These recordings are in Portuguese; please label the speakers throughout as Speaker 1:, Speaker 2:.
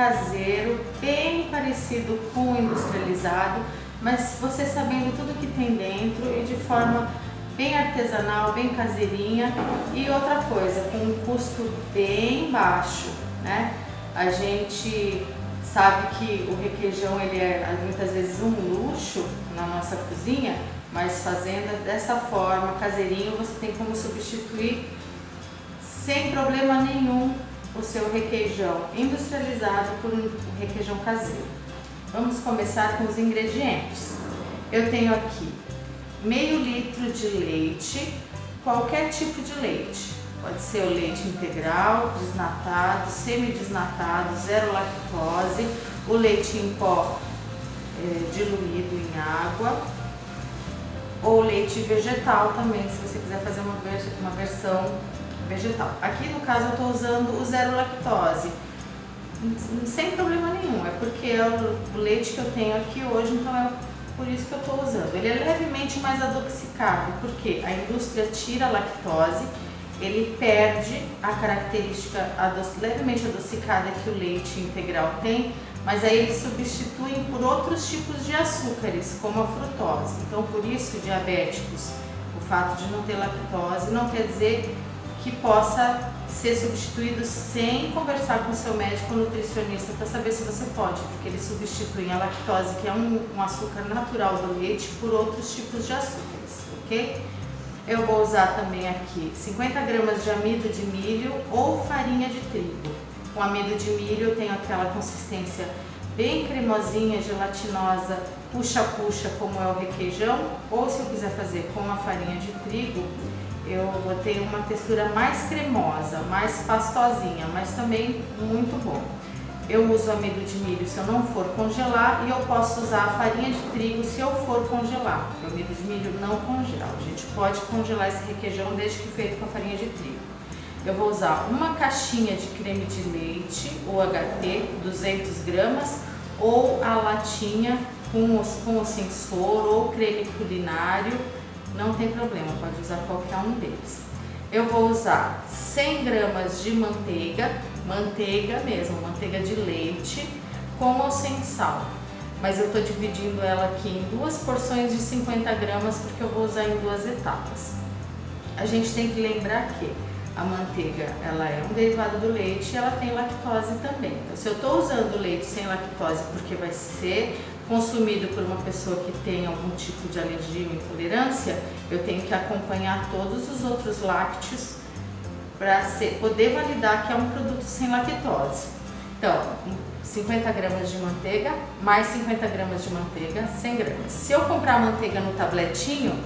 Speaker 1: caseiro, bem parecido com o industrializado, mas você sabendo tudo que tem dentro e de forma bem artesanal, bem caseirinha. E outra coisa, com um custo bem baixo, né? A gente sabe que o requeijão ele é muitas vezes um luxo na nossa cozinha, mas fazendo dessa forma, caseirinho, você tem como substituir sem problema nenhum o seu requeijão industrializado por um requeijão caseiro. Vamos começar com os ingredientes. Eu tenho aqui meio litro de leite, qualquer tipo de leite. Pode ser o leite integral, desnatado, semidesnatado, zero lactose, o leite em pó diluído em água, ou leite vegetal também, se você quiser fazer uma versão vegetal. Aqui no caso eu estou usando o zero lactose, sem problema nenhum, é porque é o leite que eu tenho aqui hoje, então é por isso que eu estou usando. Ele é levemente mais adocicado, porque a indústria tira a lactose, ele perde a característica levemente adocicada que o leite integral tem, mas aí eles substituem por outros tipos de açúcares, como a frutose. Então, por isso, diabéticos, o fato de não ter lactose não quer dizer que possa ser substituído sem conversar com o seu médico ou nutricionista para saber se você pode, porque eles substituem a lactose, que é um açúcar natural do leite, por outros tipos de açúcares, ok? Eu vou usar também aqui 50 gramas de amido de milho ou farinha de trigo. Com amido de milho eu tenho aquela consistência bem cremosinha, gelatinosa, puxa-puxa, como é o requeijão, ou se eu quiser fazer com a farinha de trigo, eu vou ter uma textura mais cremosa, mais pastosinha, mas também muito bom. Eu uso amido de milho se eu não for congelar e eu posso usar a farinha de trigo se eu for congelar. O amido de milho não congela, a gente pode congelar esse requeijão desde que feito com a farinha de trigo. Eu vou usar uma caixinha de creme de leite, o HT, 200 gramas, ou a latinha com o sensor ou creme culinário, não tem problema, pode usar qualquer um deles. Eu vou usar 100 gramas de manteiga mesmo, manteiga de leite, com ou sem sal. Mas eu estou dividindo ela aqui em duas porções de 50 gramas, porque eu vou usar em duas etapas. A gente tem que lembrar que a manteiga, ela é um derivado do leite e ela tem lactose também. Então, se eu estou usando leite sem lactose porque vai ser consumido por uma pessoa que tem algum tipo de alergia ou intolerância, eu tenho que acompanhar todos os outros lácteos para poder validar que é um produto sem lactose. Então, 50 gramas de manteiga, mais 50 gramas de manteiga, 100 gramas. Se eu comprar a manteiga no tabletinho,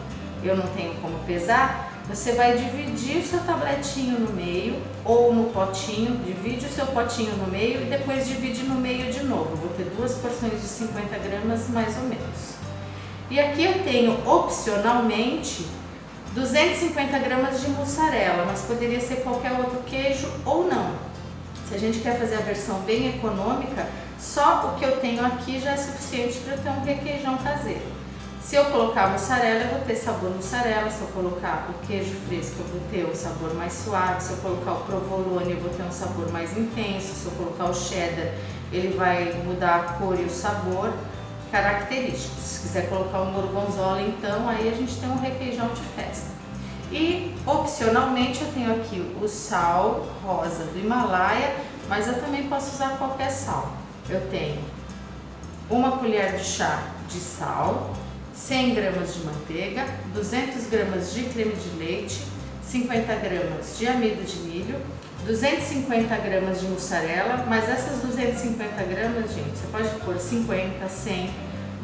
Speaker 1: eu não tenho como pesar, você vai dividir o seu tabletinho no meio ou no potinho, divide o seu potinho no meio e depois divide no meio de novo. Vou ter duas porções de 50 gramas mais ou menos. E aqui eu tenho opcionalmente 250 gramas de mussarela, mas poderia ser qualquer outro queijo ou não. Se a gente quer fazer a versão bem econômica, só o que eu tenho aqui já é suficiente para eu ter um requeijão caseiro. Se eu colocar mussarela, eu vou ter sabor mussarela. Se eu colocar o queijo fresco, eu vou ter um sabor mais suave. Se eu colocar o provolone, eu vou ter um sabor mais intenso. Se eu colocar o cheddar, ele vai mudar a cor e o sabor característico. Se quiser colocar um gorgonzola, então aí a gente tem um requeijão de festa. E opcionalmente eu tenho aqui o sal rosa do Himalaia, mas eu também posso usar qualquer sal. Eu tenho uma colher de chá de sal, 100 gramas de manteiga, 200 gramas de creme de leite, 50 gramas de amido de milho, 250 gramas de mussarela, mas essas 250 gramas, gente, você pode pôr 50, 100,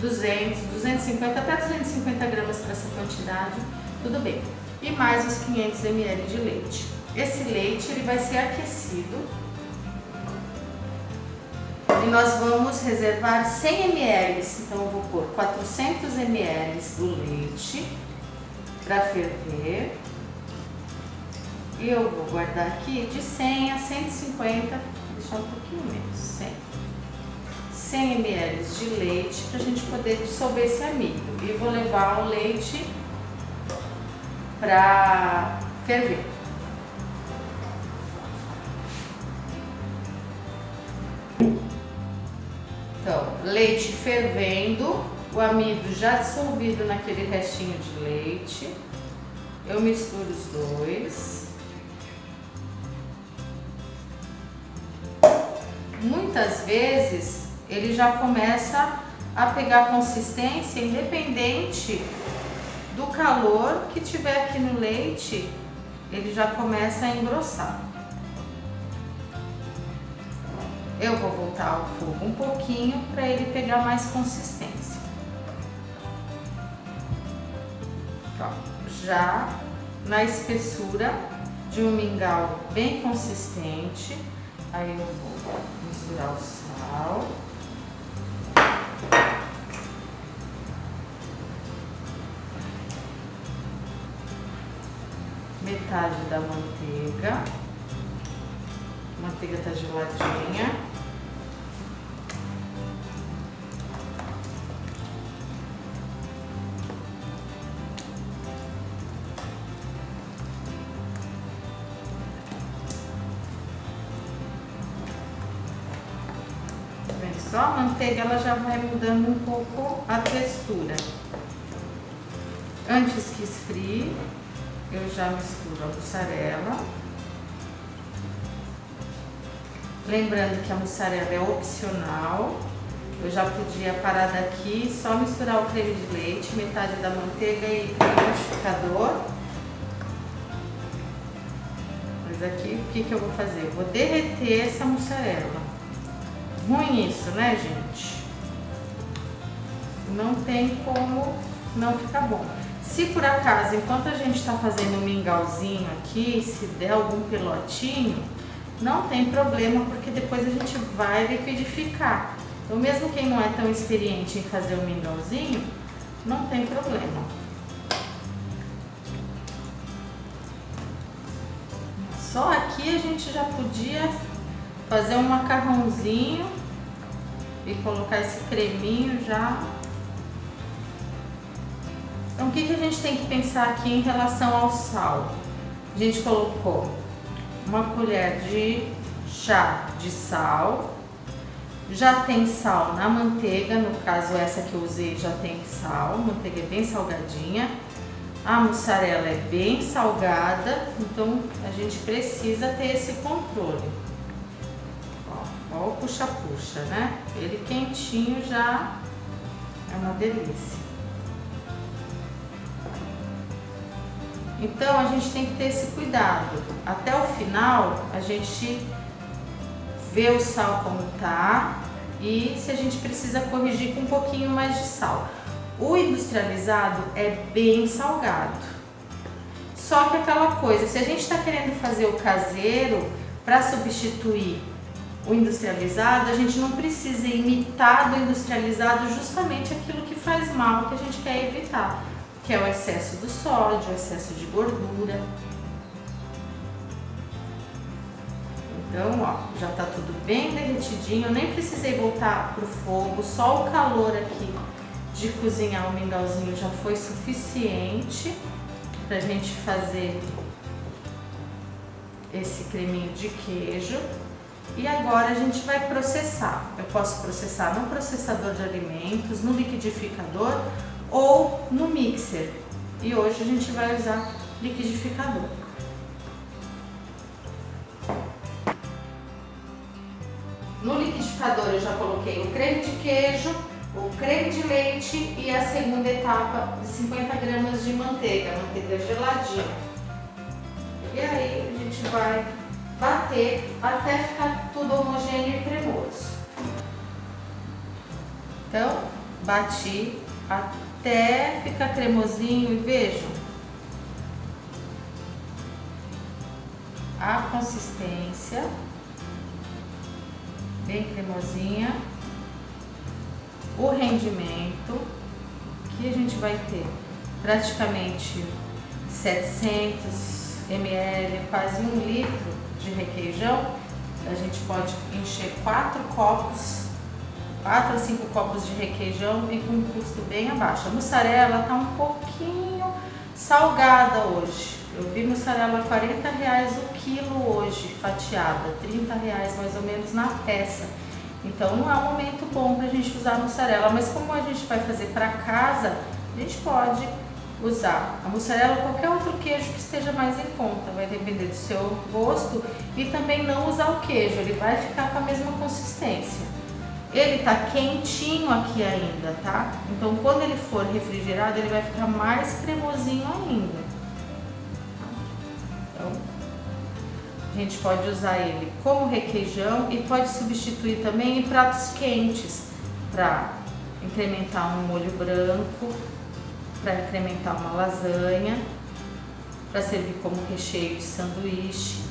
Speaker 1: 200, 250, até 250 gramas para essa quantidade, tudo bem. E mais os 500 ml de leite. Esse leite ele vai ser aquecido e nós vamos reservar 100 ml, então eu vou pôr 400 ml do leite para ferver e eu vou guardar aqui de 100 a 150, deixar um pouquinho menos, 100 ml de leite para a gente poder dissolver esse amido e vou levar o leite para ferver. Então, leite fervendo, o amido já dissolvido naquele restinho de leite. Eu misturo os dois. Muitas vezes ele já começa a pegar consistência, independente do calor que tiver aqui no leite, ele já começa a engrossar. Eu vou voltar ao fogo um pouquinho para ele pegar mais consistência. Ó, já na espessura de um mingau bem consistente, aí eu vou misturar o sal. Metade da manteiga. A manteiga tá geladinha. Só a manteiga ela já vai mudando um pouco a textura. Antes que esfrie, eu já misturo a mussarela. Lembrando que a mussarela é opcional. Eu já podia parar daqui, só misturar o creme de leite, metade da manteiga e o liquidificador. Mas aqui o que eu vou fazer? Eu vou derreter essa mussarela. Ruim isso, né, gente? Não tem como não ficar bom. Se por acaso, enquanto a gente tá fazendo um mingauzinho aqui, se der algum pelotinho, não tem problema, porque depois a gente vai liquidificar. Então, mesmo quem não é tão experiente em fazer um mingauzinho, não tem problema. Só aqui a gente já podia fazer um macarrãozinho e colocar esse creminho já. Então, o que a gente tem que pensar aqui em relação ao sal? A gente colocou uma colher de chá de sal. Já tem sal na manteiga, no caso essa que eu usei já tem sal, a manteiga é bem salgadinha. A mussarela é bem salgada, então a gente precisa ter esse controle. Ó o puxa-puxa, né? Ele quentinho já é uma delícia. Então a gente tem que ter esse cuidado. Até o final a gente vê o sal como tá e se a gente precisa corrigir com um pouquinho mais de sal. O industrializado é bem salgado. Só que aquela coisa, se a gente está querendo fazer o caseiro para substituir o industrializado, a gente não precisa imitar do industrializado justamente aquilo que faz mal, que a gente quer evitar, que é o excesso do sódio, o excesso de gordura. Então, ó, já tá tudo bem derretidinho, eu nem precisei voltar pro fogo, só o calor aqui de cozinhar o mingauzinho já foi suficiente pra gente fazer esse creminho de queijo. E agora a gente vai processar. Eu posso processar no processador de alimentos, no liquidificador ou no mixer. E hoje a gente vai usar liquidificador. No liquidificador eu já coloquei o creme de queijo, o creme de leite e a segunda etapa de 50 gramas de manteiga geladinha. E aí a gente vai bater até ficar tudo homogêneo e cremoso. Então, bati até ficar cremosinho e vejam a consistência, bem cremosinha. O rendimento que a gente vai ter praticamente 700 ml, quase 1 litro de requeijão. A gente pode encher 4 a 5 copos de requeijão e com um custo bem abaixo. A mussarela tá um pouquinho salgada hoje. Eu vi mussarela R$40 o quilo hoje, fatiada, R$30 mais ou menos na peça. Então não é um momento bom para a gente usar a mussarela, mas como a gente vai fazer para casa, a gente pode usar a mussarela ou qualquer outro queijo que esteja mais em conta, vai depender do seu gosto, e também não usar o queijo, ele vai ficar com a mesma consistência. Ele tá quentinho aqui ainda, tá? Então quando ele for refrigerado, ele vai ficar mais cremosinho ainda. Então, a gente pode usar ele como requeijão e pode substituir também em pratos quentes, para incrementar um molho branco, para incrementar uma lasanha, para servir como recheio de sanduíche,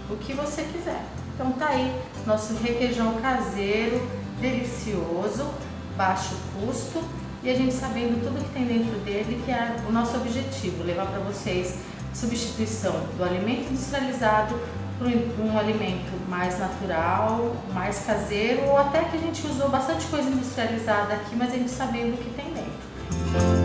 Speaker 1: o que você quiser. Então tá aí nosso requeijão caseiro, delicioso, baixo custo, e a gente sabendo tudo que tem dentro dele, que é o nosso objetivo, levar para vocês substituição do alimento industrializado por um alimento mais natural, mais caseiro, ou até que a gente usou bastante coisa industrializada aqui, mas a gente sabendo o que tem dentro.